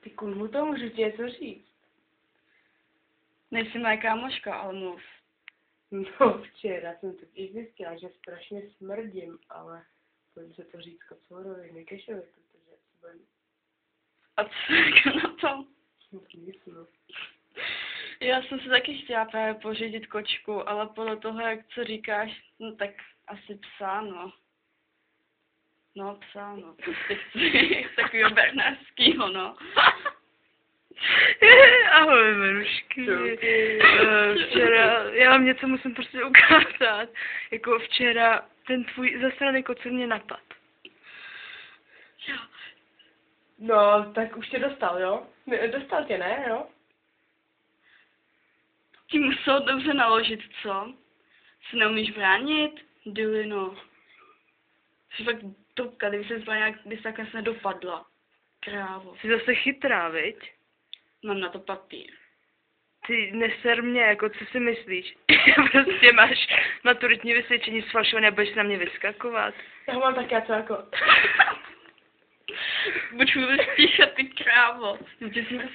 Ty kurmu, to můžu ti něco říct. Nejsi moje kámoška, ale mluv. No, včera jsem totiž zjistila, že strašně smrdím, ale pojďme se to říct Kocourovi, Nekešovi, protože se bojím. A co jako na tom? Nic, no. Já jsem si taky chtěla právě pořídit kočku, ale podle toho, jak co říkáš, no tak asi psa, no. No, psa, no. Prostě chci takovýho bernardskýho, no. Ahoj, Marušky. Včera, já vám něco musím prostě ukázat. Jako včera ten tvůj zasraný kocour mě napad. No, tak už tě dostal, jo? Dostal tě, ne, jo? Ti musel dobře naložit, co? Se neumíš bránit? Dylino. Jsi fakt tupka, kdyby se zbraně, kdyby takhle se nedopadla. Krávo. Jsi zase chytrá, viď? Mám na to papír. Ty neser mě, jako co si myslíš? Prostě máš maturitní vysvědčení sfalšované a budeš na mě vyskakovat. Já ho mám tak já co jako... Buď vůbec stíšat, ty krávo. Ty jsme